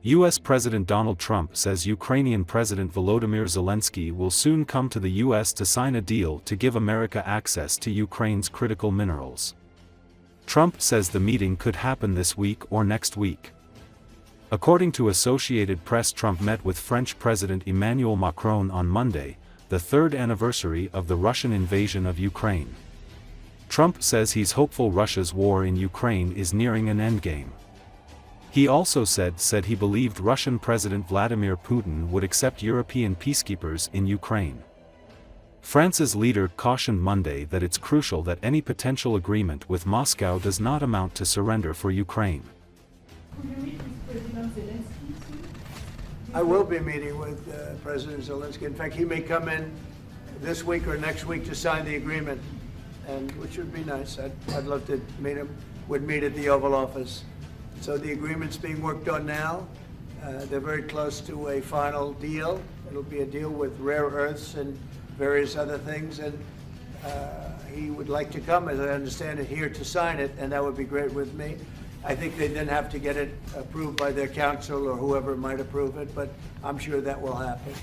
U.S. President Donald Trump says Ukrainian President Volodymyr Zelenskyy will soon come to the U.S. to sign a deal to give America access to Ukraine's critical minerals. Trump says the meeting could happen this week or next week. According to Associated Press, Trump met with French President Emmanuel Macron on Monday, the third anniversary of the Russian invasion of Ukraine. Trump says he's hopeful Russia's war in Ukraine is nearing an endgame. He also said he believed Russian President Vladimir Putin would accept European peacekeepers in Ukraine. France's leader cautioned Monday that it's crucial that any potential agreement with Moscow does not amount to surrender for Ukraine. Will you meet with President Zelensky soon? I will be meeting with President Zelensky. In fact, he may come in this week or next week to sign the agreement, and which would be nice. I'd love to meet him. Would meet at the Oval Office. So the agreement's being worked on now. They're very close to a final deal. It'll be a deal with rare earths and various other things, and he would like to come, as I understand it, here to sign it, and that would be great with me. I think they then have to get it approved by their council or whoever might approve it, but I'm sure that will happen.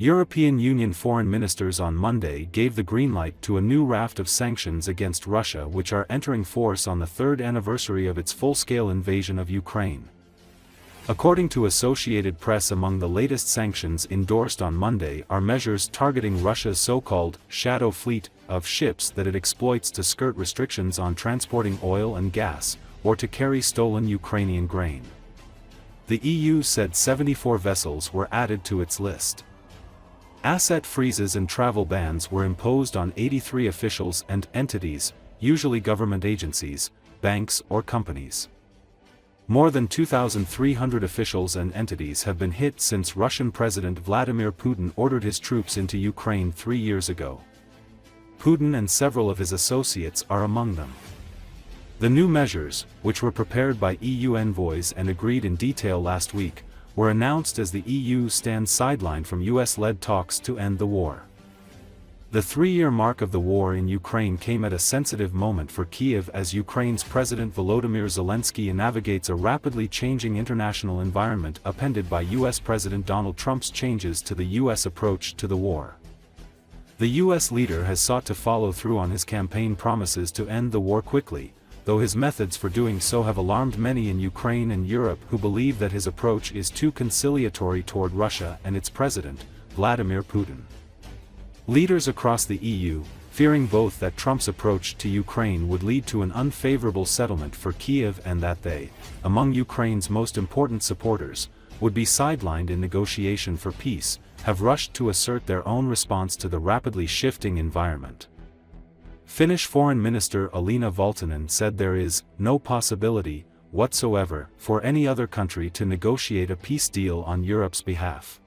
European Union foreign ministers on Monday gave the green light to a new raft of sanctions against Russia, which are entering force on the third anniversary of its full-scale invasion of Ukraine. According to Associated Press, among the latest sanctions endorsed on Monday are measures targeting Russia's so-called shadow fleet of ships that it exploits to skirt restrictions on transporting oil and gas, or to carry stolen Ukrainian grain. The EU said 74 vessels were added to its list. Asset freezes and travel bans were imposed on 83 officials and entities, usually government agencies, banks or companies. More than 2,300 officials and entities have been hit since Russian President Vladimir Putin ordered his troops into Ukraine 3 years ago. Putin and several of his associates are among them. The new measures, which were prepared by EU envoys and agreed in detail last week, were announced as the EU stands sidelined from US-led talks to end the war. The 3-year mark of the war in Ukraine came at a sensitive moment for Kiev as Ukraine's President Volodymyr Zelenskyy navigates a rapidly changing international environment upended by US President Donald Trump's changes to the US approach to the war. The US leader has sought to follow through on his campaign promises to end the war quickly, though his methods for doing so have alarmed many in Ukraine and Europe who believe that his approach is too conciliatory toward Russia and its president, Vladimir Putin. Leaders across the EU, fearing both that Trump's approach to Ukraine would lead to an unfavorable settlement for Kiev and that they, among Ukraine's most important supporters, would be sidelined in negotiation for peace, have rushed to assert their own response to the rapidly shifting environment. Finnish Foreign Minister Alina Valtonen said there is no possibility whatsoever for any other country to negotiate a peace deal on Europe's behalf.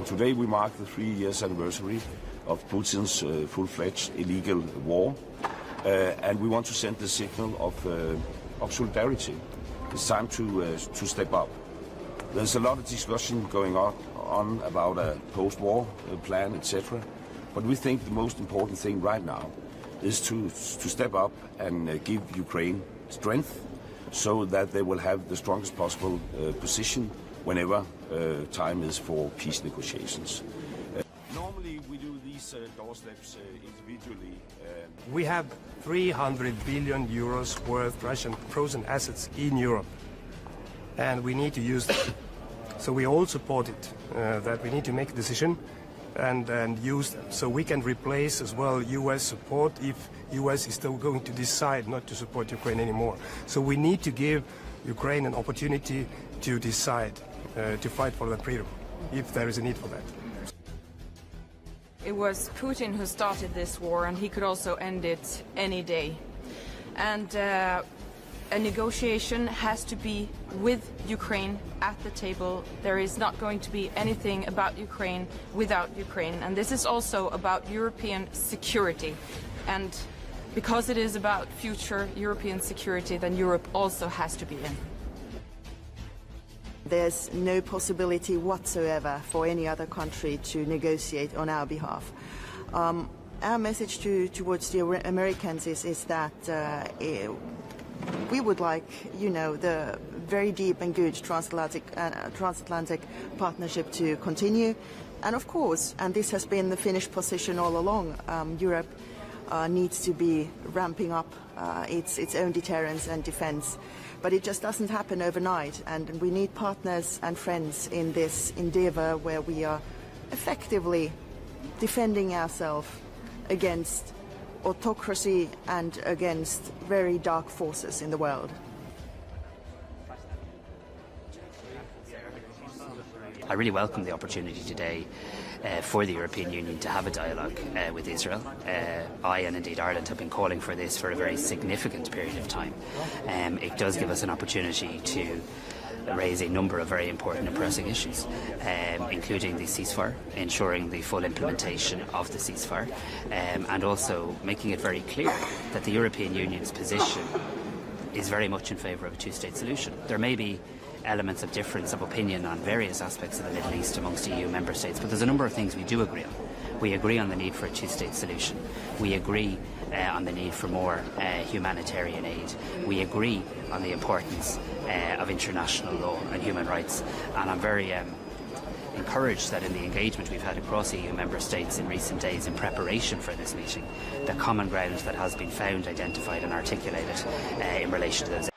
Today we mark the 3-year anniversary of Putin's full-fledged illegal war, and we want to send the signal of solidarity. It's time to step up. There's a lot of discussion going on about a post-war plan, etc. But we think the most important thing right now is to step up and give Ukraine strength so that they will have the strongest possible position whenever time is for peace negotiations. Normally we do these doorsteps individually. We have 300 billion euros worth Russian frozen assets in Europe, and we need to use them. So we all support it, that we need to make a decision and use them. So we can replace as well US support if US is still going to decide not to support Ukraine anymore. So we need to give Ukraine an opportunity to decide to fight for their freedom, if there is a need for that. It was Putin who started this war, and he could also end it any day. And a negotiation has to be with Ukraine at the table. There is not going to be anything about Ukraine without Ukraine. And this is also about European security. And because it is about future European security, then Europe also has to be in. There's no possibility whatsoever for any other country to negotiate on our behalf. our message towards the Americans is that we would like, the very deep and good transatlantic partnership to continue. And of course, and this has been the Finnish position all along, Europe needs to be ramping up its own deterrence and defense. But it just doesn't happen overnight, and we need partners and friends in this endeavor where we are effectively defending ourselves against autocracy and against very dark forces in the world. I really welcome the opportunity today for the European Union to have a dialogue with Israel. I and indeed Ireland have been calling for this for a very significant period of time. It does give us an opportunity to raise a number of very important and pressing issues, including the ceasefire, ensuring the full implementation of the ceasefire, and also making it very clear that the European Union's position is very much in favour of a two-state solution. There may be elements of difference of opinion on various aspects of the Middle East amongst EU member states, but there's a number of things we do agree on. We agree on the need for a two-state solution. We agree on the need for more humanitarian aid. We agree on the importance of international law and human rights. And I'm very encouraged that in the engagement we've had across EU member states in recent days in preparation for this meeting, the common ground that has been found, identified and articulated in relation to those